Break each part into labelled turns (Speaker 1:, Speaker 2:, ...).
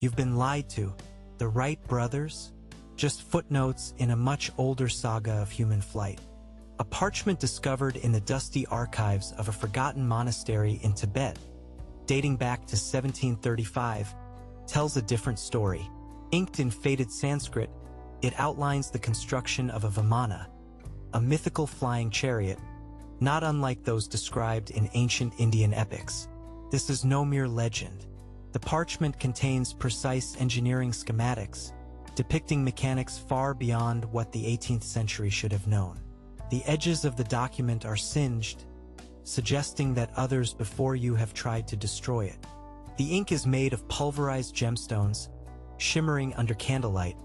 Speaker 1: You've been lied to. The Wright brothers? Just footnotes in a much older saga of human flight. A parchment discovered in the dusty archives of a forgotten monastery in Tibet, dating back to 1735, tells a different story. Inked in faded Sanskrit, it outlines the construction of a vimana, a mythical flying chariot, not unlike those described in ancient Indian epics. This is no mere legend. The parchment contains precise engineering schematics, depicting mechanics far beyond what the 18th century should have known. The edges of the document are singed, suggesting that others before you have tried to destroy it. The ink is made of pulverized gemstones, shimmering under candlelight,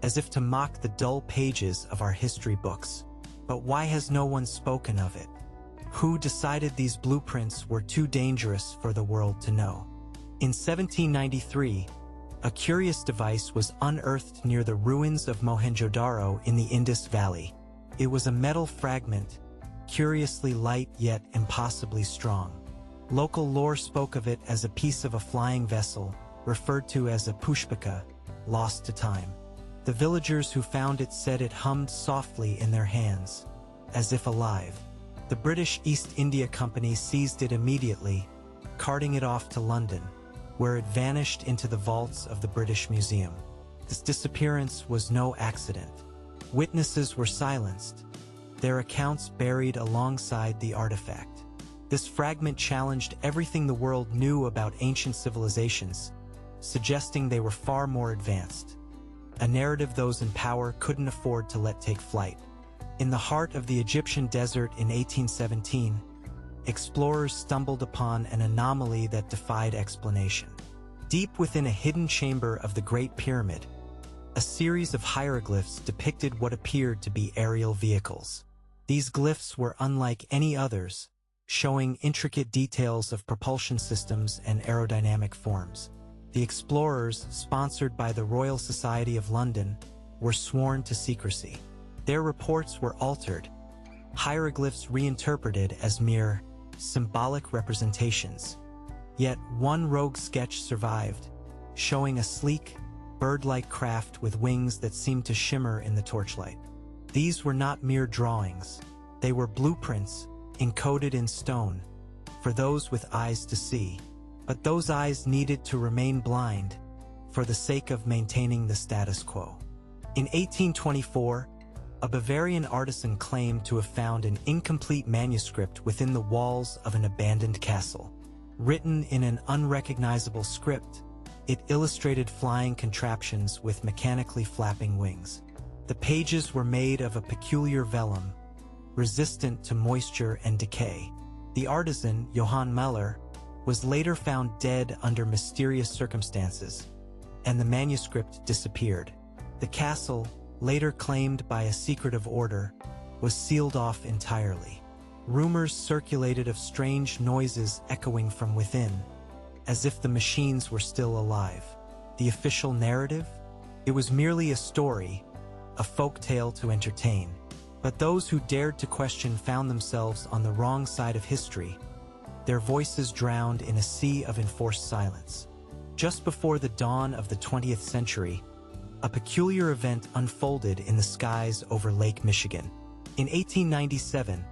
Speaker 1: as if to mock the dull pages of our history books. But why has no one spoken of it? Who decided these blueprints were too dangerous for the world to know? In 1793, a curious device was unearthed near the ruins of Mohenjo-daro in the Indus Valley. It was a metal fragment, curiously light yet impossibly strong. Local lore spoke of it as a piece of a flying vessel, referred to as a pushpika, lost to time. The villagers who found it said it hummed softly in their hands, as if alive. The British East India Company seized it immediately, carting it off to London, where it vanished into the vaults of the British Museum. This disappearance was no accident. Witnesses were silenced, their accounts buried alongside the artifact. This fragment challenged everything the world knew about ancient civilizations, suggesting they were far more advanced. A narrative those in power couldn't afford to let take flight. In the heart of the Egyptian desert in 1817, explorers stumbled upon an anomaly that defied explanation. Deep within a hidden chamber of the Great Pyramid, a series of hieroglyphs depicted what appeared to be aerial vehicles. These glyphs were unlike any others, showing intricate details of propulsion systems and aerodynamic forms. The explorers, sponsored by the Royal Society of London, were sworn to secrecy. Their reports were altered, hieroglyphs reinterpreted as mere symbolic representations. Yet one rogue sketch survived, showing a sleek, bird-like craft with wings that seemed to shimmer in the torchlight. These were not mere drawings. They were blueprints, encoded in stone, for those with eyes to see. But those eyes needed to remain blind, for the sake of maintaining the status quo. In 1824, a Bavarian artisan claimed to have found an incomplete manuscript within the walls of an abandoned castle. Written in an unrecognizable script, it illustrated flying contraptions with mechanically flapping wings. The pages were made of a peculiar vellum, resistant to moisture and decay. The artisan, Johann Muller, was later found dead under mysterious circumstances, and the manuscript disappeared. The castle, later claimed by a secretive order, was sealed off entirely. Rumors circulated of strange noises echoing from within, as if the machines were still alive. The official narrative? It was merely a story, a folk tale to entertain. But those who dared to question found themselves on the wrong side of history, their voices drowned in a sea of enforced silence. Just before the dawn of the 20th century, a peculiar event unfolded in the skies over Lake Michigan. In 1897,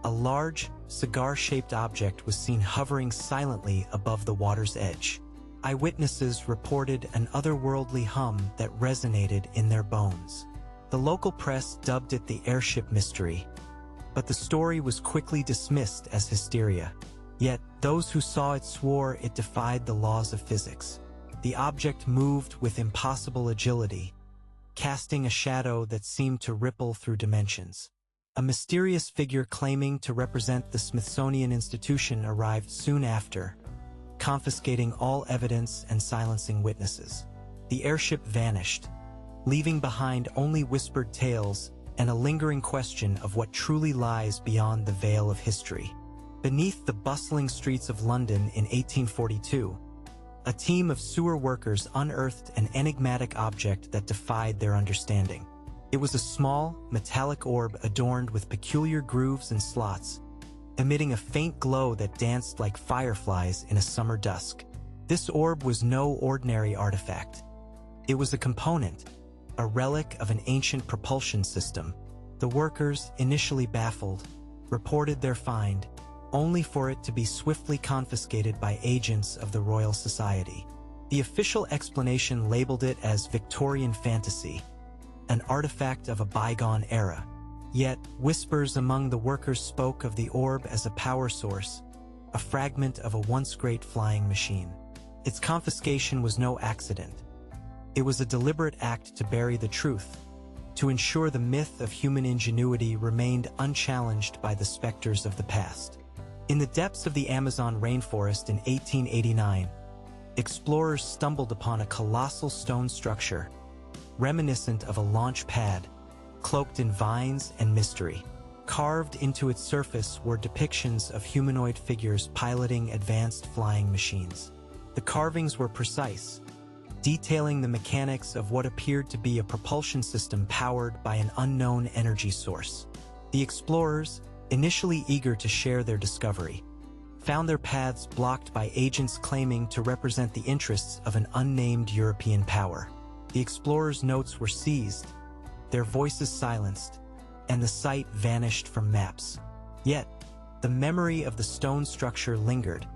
Speaker 1: a large, cigar-shaped object was seen hovering silently above the water's edge. Eyewitnesses reported an otherworldly hum that resonated in their bones. The local press dubbed it the airship mystery, but the story was quickly dismissed as hysteria. Yet, those who saw it swore it defied the laws of physics. The object moved with impossible agility, casting a shadow that seemed to ripple through dimensions. A mysterious figure claiming to represent the Smithsonian Institution arrived soon after, confiscating all evidence and silencing witnesses. The airship vanished, leaving behind only whispered tales and a lingering question of what truly lies beyond the veil of history. Beneath the bustling streets of London in 1842, a team of sewer workers unearthed an enigmatic object that defied their understanding. It was a small, metallic orb adorned with peculiar grooves and slots, emitting a faint glow that danced like fireflies in a summer dusk. This orb was no ordinary artifact. It was a component, a relic of an ancient propulsion system. The workers, initially baffled, reported their find, only for it to be swiftly confiscated by agents of the Royal Society. The official explanation labeled it as Victorian fantasy, an artifact of a bygone era. Yet, whispers among the workers spoke of the orb as a power source, a fragment of a once great flying machine. Its confiscation was no accident. It was a deliberate act to bury the truth, to ensure the myth of human ingenuity remained unchallenged by the specters of the past. In the depths of the Amazon rainforest in 1889, explorers stumbled upon a colossal stone structure, reminiscent of a launch pad, cloaked in vines and mystery. Carved into its surface were depictions of humanoid figures piloting advanced flying machines. The carvings were precise, detailing the mechanics of what appeared to be a propulsion system powered by an unknown energy source. The explorers, initially eager to share their discovery, found their paths blocked by agents claiming to represent the interests of an unnamed European power. The explorers' notes were seized, their voices silenced, and the site vanished from maps. Yet, the memory of the stone structure lingered,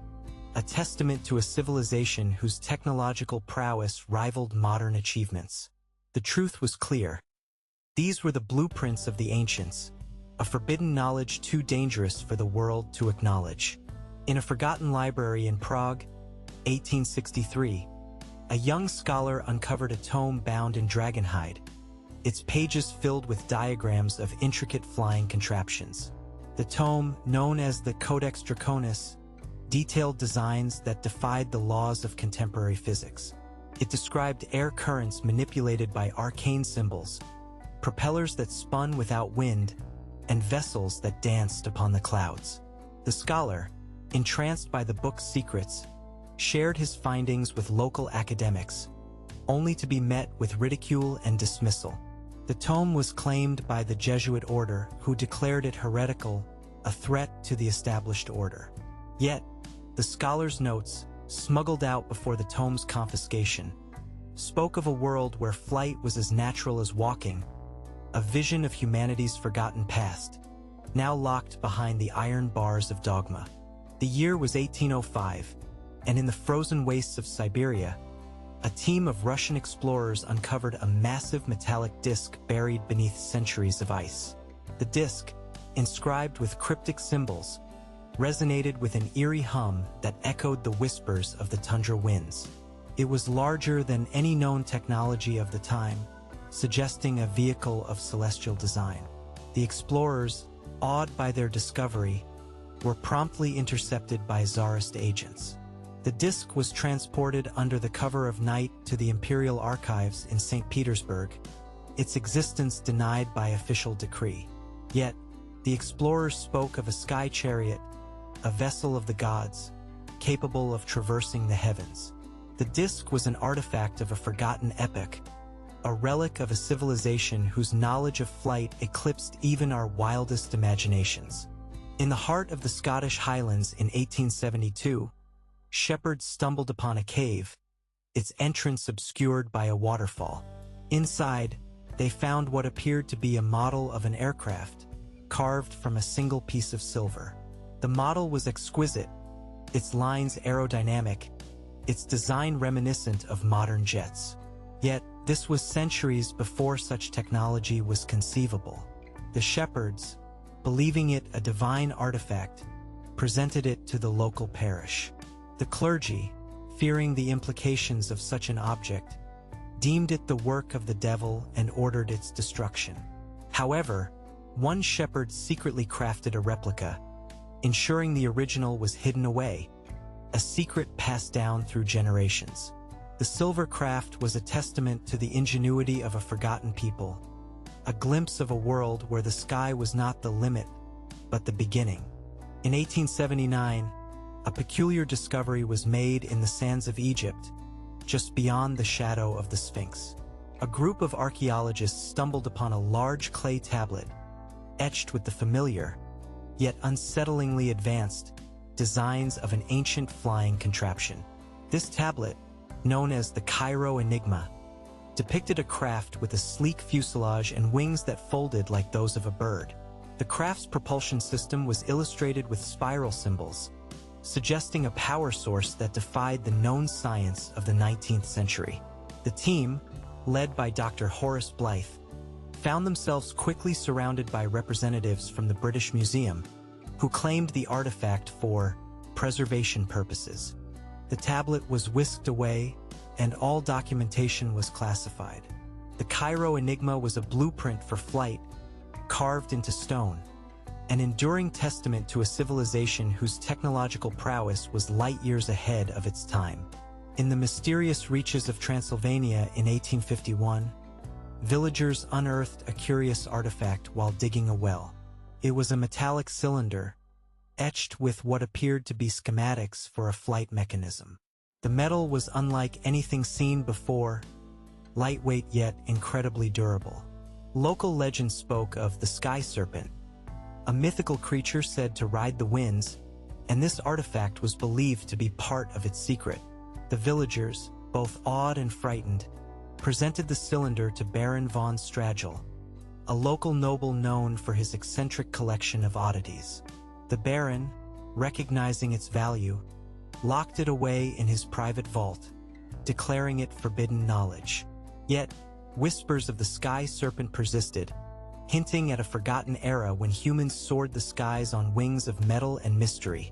Speaker 1: a testament to a civilization whose technological prowess rivaled modern achievements. The truth was clear. These were the blueprints of the ancients, a forbidden knowledge too dangerous for the world to acknowledge. In a forgotten library in Prague, 1863, a young scholar uncovered a tome bound in dragonhide, its pages filled with diagrams of intricate flying contraptions. The tome, known as the Codex Draconis, detailed designs that defied the laws of contemporary physics. It described air currents manipulated by arcane symbols, propellers that spun without wind, and vessels that danced upon the clouds. The scholar, entranced by the book's secrets, shared his findings with local academics, only to be met with ridicule and dismissal. The tome was claimed by the Jesuit order, who declared it heretical, a threat to the established order. Yet, the scholar's notes, smuggled out before the tome's confiscation, spoke of a world where flight was as natural as walking, a vision of humanity's forgotten past, now locked behind the iron bars of dogma. The year was 1805, and in the frozen wastes of Siberia, a team of Russian explorers uncovered a massive metallic disc buried beneath centuries of ice. The disc, inscribed with cryptic symbols, resonated with an eerie hum that echoed the whispers of the tundra winds. It was larger than any known technology of the time, suggesting a vehicle of celestial design. The explorers, awed by their discovery, were promptly intercepted by Tsarist agents. The disc was transported under the cover of night to the Imperial Archives in St. Petersburg, its existence denied by official decree. Yet, the explorers spoke of a sky chariot, a vessel of the gods, capable of traversing the heavens. The disc was an artifact of a forgotten epoch, a relic of a civilization whose knowledge of flight eclipsed even our wildest imaginations. In the heart of the Scottish Highlands in 1872, shepherds stumbled upon a cave, its entrance obscured by a waterfall. Inside, they found what appeared to be a model of an aircraft, carved from a single piece of silver. The model was exquisite, its lines aerodynamic, its design reminiscent of modern jets. Yet, this was centuries before such technology was conceivable. The shepherds, believing it a divine artifact, presented it to the local parish. The clergy, fearing the implications of such an object, deemed it the work of the devil and ordered its destruction. However, one shepherd secretly crafted a replica, ensuring the original was hidden away, a secret passed down through generations. The silver craft was a testament to the ingenuity of a forgotten people, a glimpse of a world where the sky was not the limit, but the beginning. In 1879, a peculiar discovery was made in the sands of Egypt, just beyond the shadow of the Sphinx. A group of archaeologists stumbled upon a large clay tablet, etched with the familiar, yet unsettlingly advanced, designs of an ancient flying contraption. This tablet, known as the Cairo Enigma, depicted a craft with a sleek fuselage and wings that folded like those of a bird. The craft's propulsion system was illustrated with spiral symbols, suggesting a power source that defied the known science of the 19th century. The team, led by Dr. Horace Blythe, found themselves quickly surrounded by representatives from the British Museum, who claimed the artifact for preservation purposes. The tablet was whisked away, and all documentation was classified. The Cairo Enigma was a blueprint for flight, carved into stone, an enduring testament to a civilization whose technological prowess was light years ahead of its time. In the mysterious reaches of Transylvania in 1851, villagers unearthed a curious artifact while digging a well. It was a metallic cylinder, etched with what appeared to be schematics for a flight mechanism. The metal was unlike anything seen before, lightweight yet incredibly durable. Local legend spoke of the sky serpent, a mythical creature said to ride the winds, and this artifact was believed to be part of its secret. The villagers, both awed and frightened, presented the cylinder to Baron von Stragel, a local noble known for his eccentric collection of oddities. The Baron, recognizing its value, locked it away in his private vault, declaring it forbidden knowledge. Yet, whispers of the sky serpent persisted, hinting at a forgotten era when humans soared the skies on wings of metal and mystery,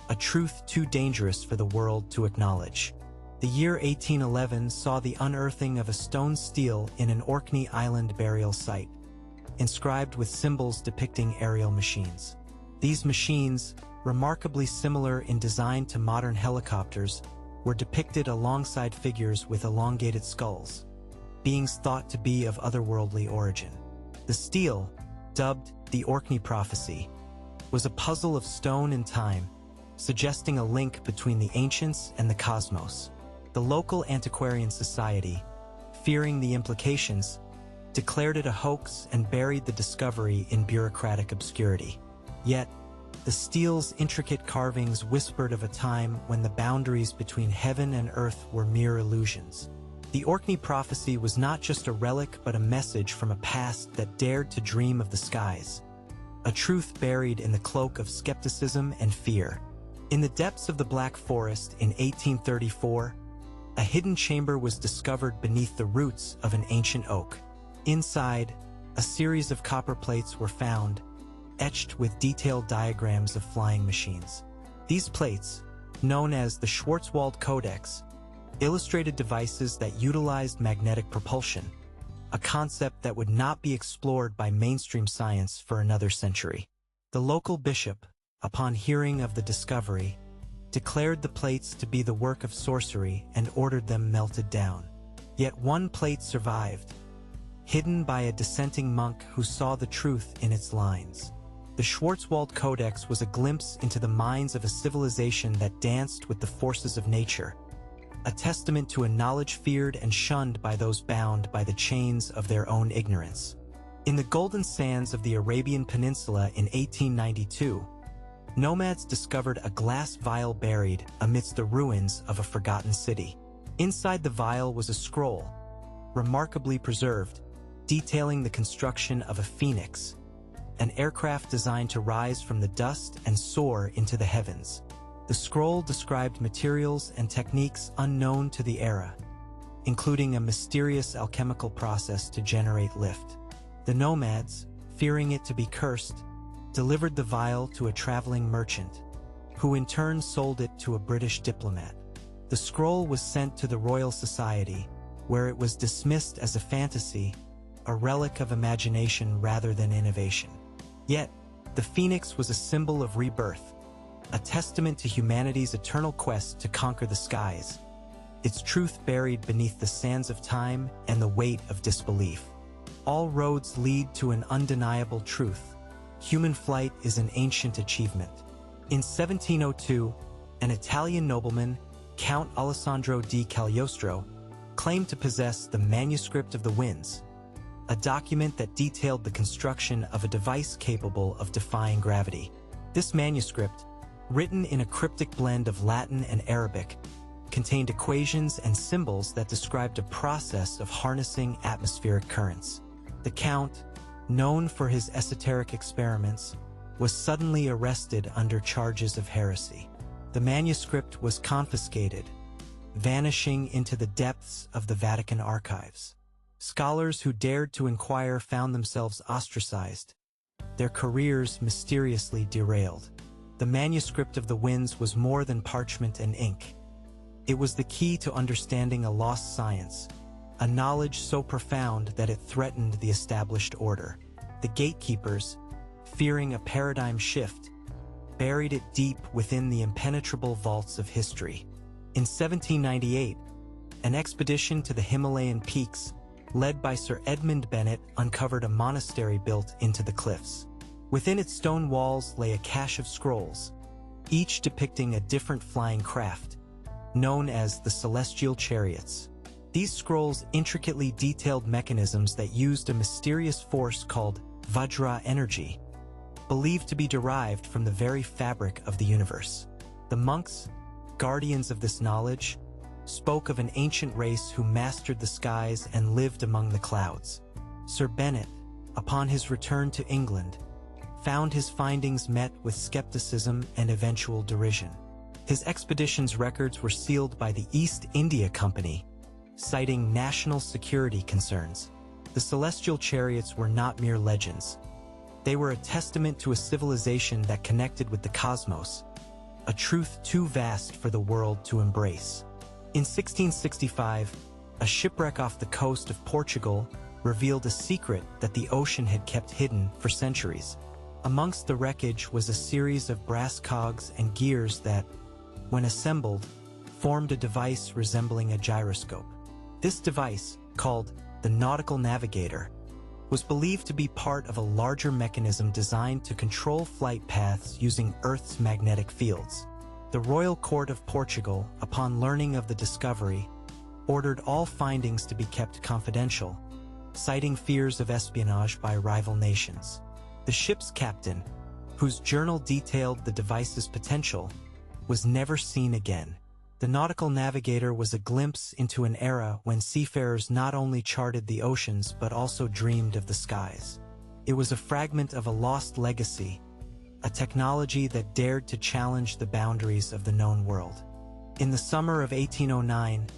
Speaker 1: a truth too dangerous for the world to acknowledge. The year 1811 saw the unearthing of a stone stele in an Orkney Island burial site, inscribed with symbols depicting aerial machines. These machines, remarkably similar in design to modern helicopters, were depicted alongside figures with elongated skulls, beings thought to be of otherworldly origin. The stele, dubbed the Orkney Prophecy, was a puzzle of stone and time, suggesting a link between the ancients and the cosmos. The local antiquarian society, fearing the implications, declared it a hoax and buried the discovery in bureaucratic obscurity. Yet, the stele's intricate carvings whispered of a time when the boundaries between heaven and earth were mere illusions. The Orkney Prophecy was not just a relic but a message from a past that dared to dream of the skies, a truth buried in the cloak of skepticism and fear. In the depths of the Black Forest in 1834, a hidden chamber was discovered beneath the roots of an ancient oak. Inside, a series of copper plates were found, etched with detailed diagrams of flying machines. These plates, known as the Schwarzwald Codex, illustrated devices that utilized magnetic propulsion, a concept that would not be explored by mainstream science for another century. The local bishop, upon hearing of the discovery, declared the plates to be the work of sorcery and ordered them melted down. Yet one plate survived, hidden by a dissenting monk who saw the truth in its lines. The Schwarzwald Codex was a glimpse into the minds of a civilization that danced with the forces of nature, a testament to a knowledge feared and shunned by those bound by the chains of their own ignorance. In the golden sands of the Arabian Peninsula in 1892, nomads discovered a glass vial buried amidst the ruins of a forgotten city. Inside the vial was a scroll, remarkably preserved, detailing the construction of a phoenix, an aircraft designed to rise from the dust and soar into the heavens. The scroll described materials and techniques unknown to the era, including a mysterious alchemical process to generate lift. The nomads, fearing it to be cursed, delivered the vial to a traveling merchant, who in turn sold it to a British diplomat. The scroll was sent to the Royal Society, where it was dismissed as a fantasy, a relic of imagination rather than innovation. Yet, the phoenix was a symbol of rebirth, a testament to humanity's eternal quest to conquer the skies, its truth buried beneath the sands of time and the weight of disbelief. All roads lead to an undeniable truth. Human flight is an ancient achievement. In 1702, an Italian nobleman, Count Alessandro di Cagliostro, claimed to possess the Manuscript of the Winds, a document that detailed the construction of a device capable of defying gravity. This manuscript, written in a cryptic blend of Latin and Arabic, contained equations and symbols that described a process of harnessing atmospheric currents. The Count, known for his esoteric experiments, was suddenly arrested under charges of heresy. The manuscript was confiscated, vanishing into the depths of the Vatican archives. Scholars who dared to inquire found themselves ostracized, their careers mysteriously derailed. The manuscript of the winds was more than parchment and ink. It was the key to understanding a lost science, a knowledge so profound that it threatened the established order. The gatekeepers, fearing a paradigm shift, buried it deep within the impenetrable vaults of history. In 1798, an expedition to the Himalayan peaks, led by Sir Edmund Bennett, uncovered a monastery built into the cliffs. Within its stone walls lay a cache of scrolls, each depicting a different flying craft, known as the Celestial Chariots. These scrolls intricately detailed mechanisms that used a mysterious force called Vajra energy, believed to be derived from the very fabric of the universe. The monks, guardians of this knowledge, spoke of an ancient race who mastered the skies and lived among the clouds. Sir Bennet, upon his return to England, found his findings met with skepticism and eventual derision. His expedition's records were sealed by the East India Company, citing national security concerns. The Celestial Chariots were not mere legends. They were a testament to a civilization that connected with the cosmos, a truth too vast for the world to embrace. In 1665, a shipwreck off the coast of Portugal revealed a secret that the ocean had kept hidden for centuries. Amongst the wreckage was a series of brass cogs and gears that, when assembled, formed a device resembling a gyroscope. This device, called the nautical navigator, was believed to be part of a larger mechanism designed to control flight paths using Earth's magnetic fields. The Royal Court of Portugal, upon learning of the discovery, ordered all findings to be kept confidential, citing fears of espionage by rival nations. The ship's captain, whose journal detailed the device's potential, was never seen again. The nautical navigator was a glimpse into an era when seafarers not only charted the oceans but also dreamed of the skies. It was a fragment of a lost legacy, a technology that dared to challenge the boundaries of the known world. In the summer of 1809,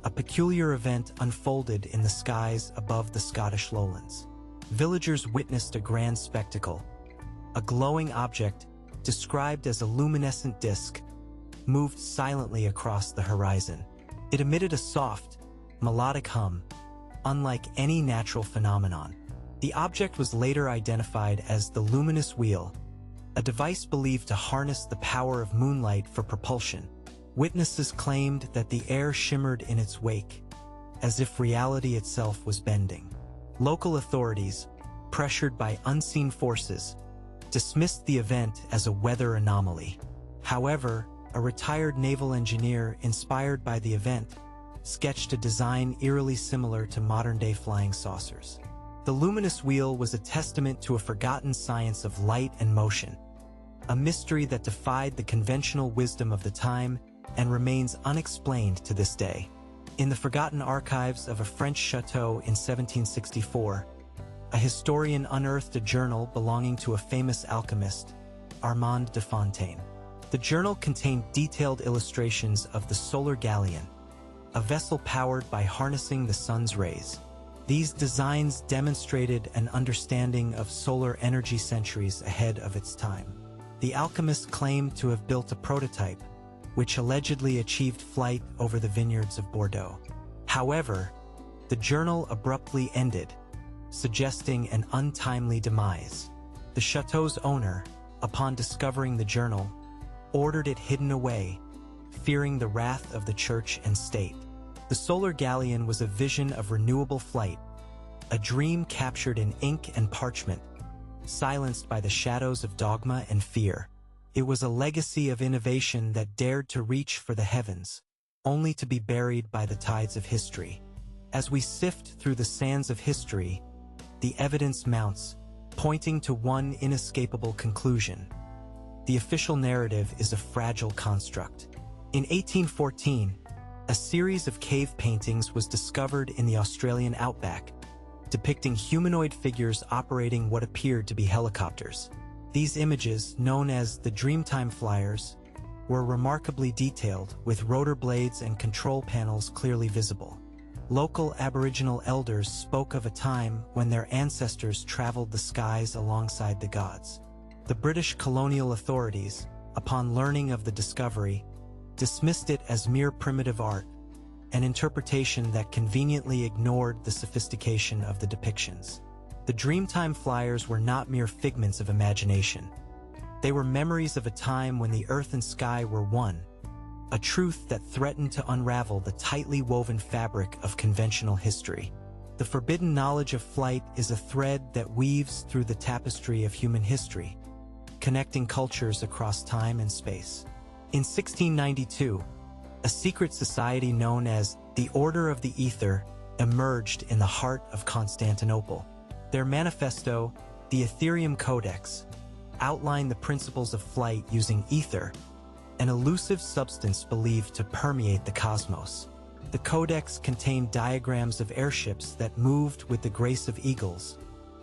Speaker 1: a peculiar event unfolded in the skies above the Scottish lowlands. Villagers witnessed a grand spectacle. A glowing object, described as a luminescent disk, moved silently across the horizon. It emitted a soft, melodic hum, unlike any natural phenomenon. The object was later identified as the luminous wheel, a device believed to harness the power of moonlight for propulsion. Witnesses claimed that the air shimmered in its wake, as if reality itself was bending. Local authorities, pressured by unseen forces, dismissed the event as a weather anomaly. However, a retired naval engineer inspired by the event sketched a design eerily similar to modern-day flying saucers. The luminous wheel was a testament to a forgotten science of light and motion, a mystery that defied the conventional wisdom of the time and remains unexplained to this day. In the forgotten archives of a French chateau in 1764, a historian unearthed a journal belonging to a famous alchemist, Armand de Fontaine. The journal contained detailed illustrations of the solar galleon, a vessel powered by harnessing the sun's rays. These designs demonstrated an understanding of solar energy centuries ahead of its time. The alchemist claimed to have built a prototype, which allegedly achieved flight over the vineyards of Bordeaux. However, the journal abruptly ended, suggesting an untimely demise. The chateau's owner, upon discovering the journal, ordered it hidden away, fearing the wrath of the church and state. The solar galleon was a vision of renewable flight, a dream captured in ink and parchment, silenced by the shadows of dogma and fear. It was a legacy of innovation that dared to reach for the heavens, only to be buried by the tides of history. As we sift through the sands of history, the evidence mounts, pointing to one inescapable conclusion. The official narrative is a fragile construct. In 1814, A series of cave paintings was discovered in the Australian outback, depicting humanoid figures operating what appeared to be helicopters. These images, known as the Dreamtime Flyers, were remarkably detailed, with rotor blades and control panels clearly visible. Local Aboriginal elders spoke of a time when their ancestors traveled the skies alongside the gods. The British colonial authorities, upon learning of the discovery, dismissed it as mere primitive art, an interpretation that conveniently ignored the sophistication of the depictions. The Dreamtime Flyers were not mere figments of imagination. They were memories of a time when the earth and sky were one, a truth that threatened to unravel the tightly woven fabric of conventional history. The forbidden knowledge of flight is a thread that weaves through the tapestry of human history, connecting cultures across time and space. In 1692, a secret society known as the Order of the Ether emerged in the heart of Constantinople. Their manifesto, the Ethereum Codex, outlined the principles of flight using ether, an elusive substance believed to permeate the cosmos. The codex contained diagrams of airships that moved with the grace of eagles,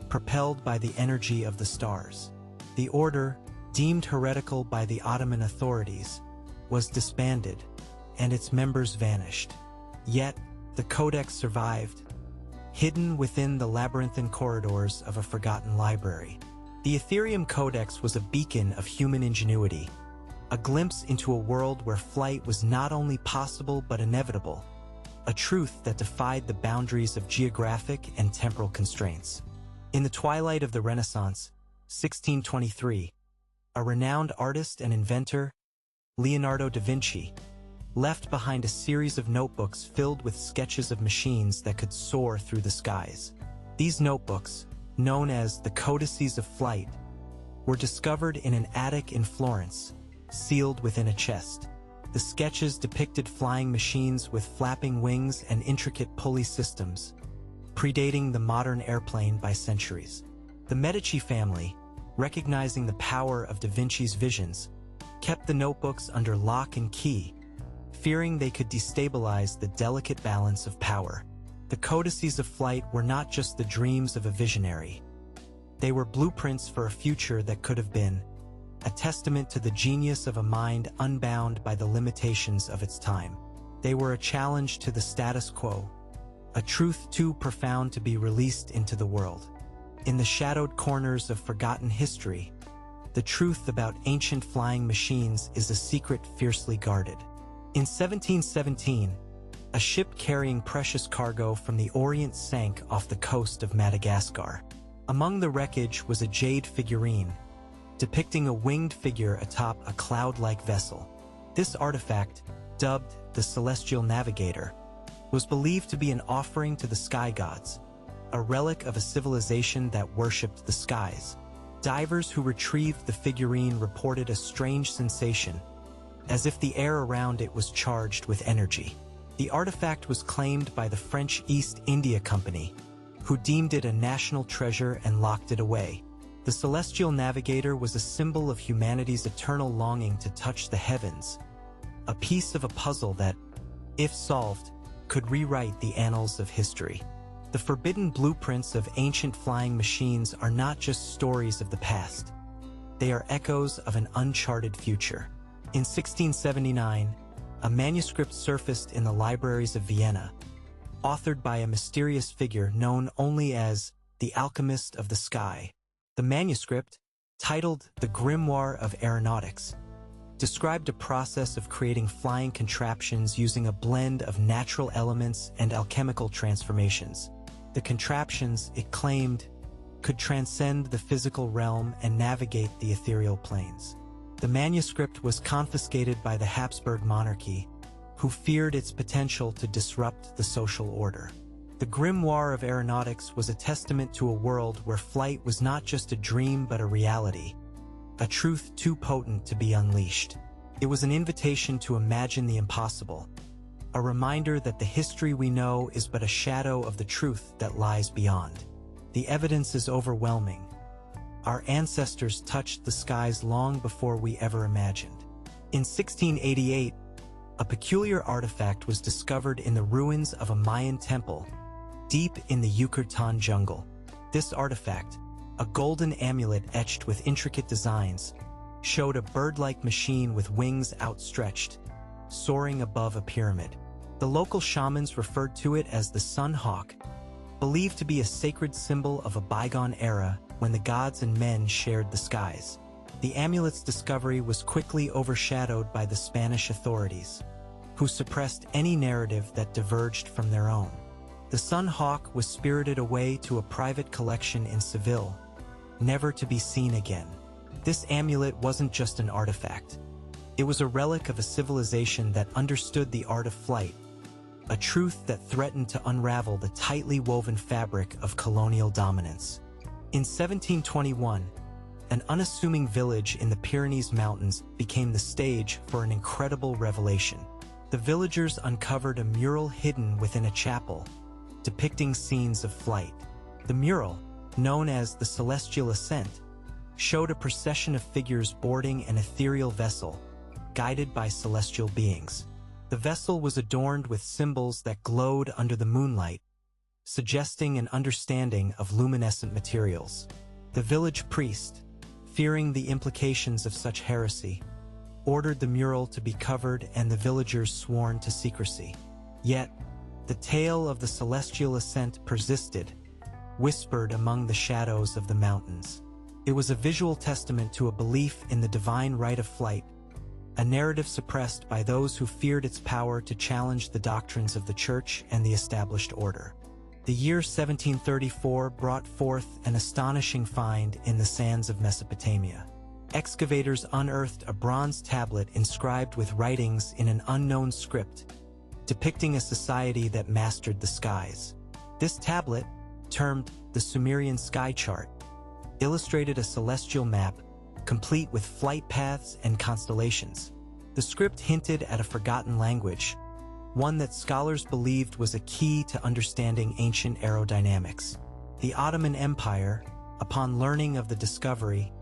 Speaker 1: propelled by the energy of the stars. The order, deemed heretical by the Ottoman authorities, was disbanded, and its members vanished. Yet, the codex survived, hidden within the labyrinthine corridors of a forgotten library. The Ethereum Codex was a beacon of human ingenuity, a glimpse into a world where flight was not only possible but inevitable, a truth that defied the boundaries of geographic and temporal constraints. In the twilight of the Renaissance, 1623, a renowned artist and inventor, Leonardo da Vinci, left behind a series of notebooks filled with sketches of machines that could soar through the skies. These notebooks, known as the Codices of Flight, were discovered in an attic in Florence, sealed within a chest. The sketches depicted flying machines with flapping wings and intricate pulley systems, predating the modern airplane by centuries. The Medici family, recognizing the power of da Vinci's visions, kept the notebooks under lock and key, fearing they could destabilize the delicate balance of power. The Codices of Flight were not just the dreams of a visionary. They were blueprints for a future that could have been, a testament to the genius of a mind unbound by the limitations of its time. They were a challenge to the status quo, a truth too profound to be released into the world. In the shadowed corners of forgotten history, the truth about ancient flying machines is a secret fiercely guarded. In 1717, a ship carrying precious cargo from the Orient sank off the coast of Madagascar. Among the wreckage was a jade figurine, depicting a winged figure atop a cloud-like vessel. This artifact, dubbed the Celestial Navigator, was believed to be an offering to the sky gods, a relic of a civilization that worshipped the skies. Divers who retrieved the figurine reported a strange sensation, as if the air around it was charged with energy. The artifact was claimed by the French East India Company, who deemed it a national treasure and locked it away. The Celestial Navigator was a symbol of humanity's eternal longing to touch the heavens, a piece of a puzzle that, if solved, could rewrite the annals of history. The forbidden blueprints of ancient flying machines are not just stories of the past. They are echoes of an uncharted future. In 1679, a manuscript surfaced in the libraries of Vienna, authored by a mysterious figure known only as the Alchemist of the Sky. The manuscript, titled The Grimoire of Aeronautics, described a process of creating flying contraptions using a blend of natural elements and alchemical transformations. The contraptions, it claimed, could transcend the physical realm and navigate the ethereal planes. The manuscript was confiscated by the Habsburg monarchy, who feared its potential to disrupt the social order. The Grimoire of Aeronautics was a testament to a world where flight was not just a dream but a reality, a truth too potent to be unleashed. It was an invitation to imagine the impossible, a reminder that the history we know is but a shadow of the truth that lies beyond. The evidence is overwhelming. Our ancestors touched the skies long before we ever imagined. In 1688, a peculiar artifact was discovered in the ruins of a Mayan temple deep in the Yucatan jungle. This artifact, a golden amulet etched with intricate designs, showed a bird-like machine with wings outstretched, soaring above a pyramid. The local shamans referred to it as the Sun Hawk, believed to be a sacred symbol of a bygone era when the gods and men shared the skies. The amulet's discovery was quickly overshadowed by the Spanish authorities, who suppressed any narrative that diverged from their own. The Sun Hawk was spirited away to a private collection in Seville, never to be seen again. This amulet wasn't just an artifact. It was a relic of a civilization that understood the art of flight, a truth that threatened to unravel the tightly woven fabric of colonial dominance. In 1721, an unassuming village in the Pyrenees Mountains became the stage for an incredible revelation. The villagers uncovered a mural hidden within a chapel, depicting scenes of flight. The mural, known as the Celestial Ascent, showed a procession of figures boarding an ethereal vessel, guided by celestial beings. The vessel was adorned with symbols that glowed under the moonlight, suggesting an understanding of luminescent materials. The village priest, fearing the implications of such heresy, ordered the mural to be covered and the villagers sworn to secrecy. Yet, the tale of the celestial ascent persisted, whispered among the shadows of the mountains. It was a visual testament to a belief in the divine right of flight, a narrative suppressed by those who feared its power to challenge the doctrines of the Church and the established order. The year 1734 brought forth an astonishing find in the sands of Mesopotamia. Excavators unearthed a bronze tablet inscribed with writings in an unknown script, depicting a society that mastered the skies. This tablet, termed the Sumerian Sky Chart, illustrated a celestial map, complete with flight paths and constellations. The script hinted at a forgotten language, one that scholars believed was a key to understanding ancient aerodynamics. The Ottoman Empire, upon learning of the discovery,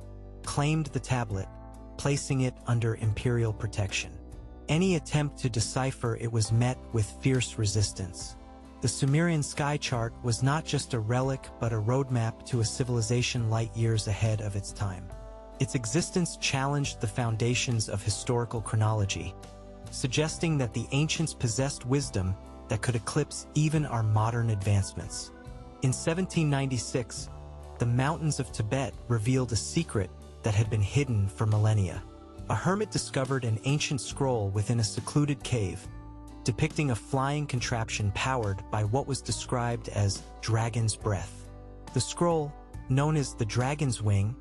Speaker 1: claimed the tablet, placing it under imperial protection. Any attempt to decipher it was met with fierce resistance. The Sumerian Sky Chart was not just a relic but a roadmap to a civilization light years ahead of its time. Its existence challenged the foundations of historical chronology, suggesting that the ancients possessed wisdom that could eclipse even our modern advancements. In 1796, the mountains of Tibet revealed a secret that had been hidden for millennia. A hermit discovered an ancient scroll within a secluded cave, depicting a flying contraption powered by what was described as dragon's breath. The scroll, known as the dragon's wing,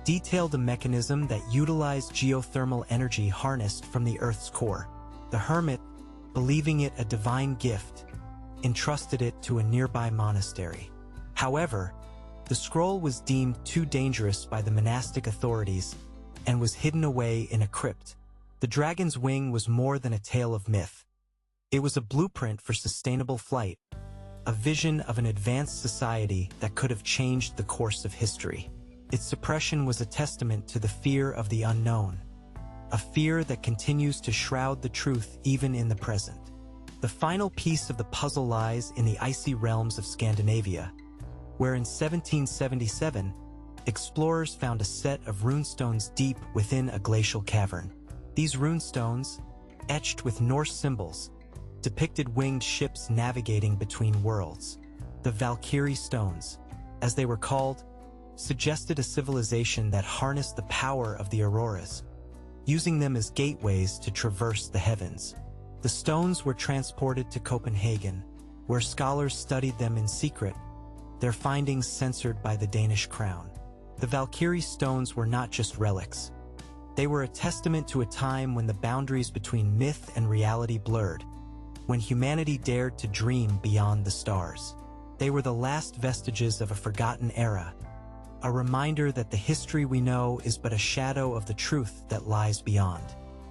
Speaker 1: detailed a mechanism that utilized geothermal energy harnessed from the Earth's core. The hermit, believing it a divine gift, entrusted it to a nearby monastery. However, the scroll was deemed too dangerous by the monastic authorities and was hidden away in a crypt. The dragon's wing was more than a tale of myth. It was a blueprint for sustainable flight, a vision of an advanced society that could have changed the course of history. Its suppression was a testament to the fear of the unknown, a fear that continues to shroud the truth even in the present. The final piece of the puzzle lies in the icy realms of Scandinavia, where in 1777, explorers found a set of runestones deep within a glacial cavern. These runestones, etched with Norse symbols, depicted winged ships navigating between worlds. The Valkyrie stones, as they were called, suggested a civilization that harnessed the power of the auroras, using them as gateways to traverse the heavens. The stones were transported to Copenhagen, where scholars studied them in secret, their findings censored by the Danish crown. The Valkyrie stones were not just relics. They were a testament to a time when the boundaries between myth and reality blurred, when humanity dared to dream beyond the stars. They were the last vestiges of a forgotten era, a reminder that the history we know is but a shadow of the truth that lies beyond.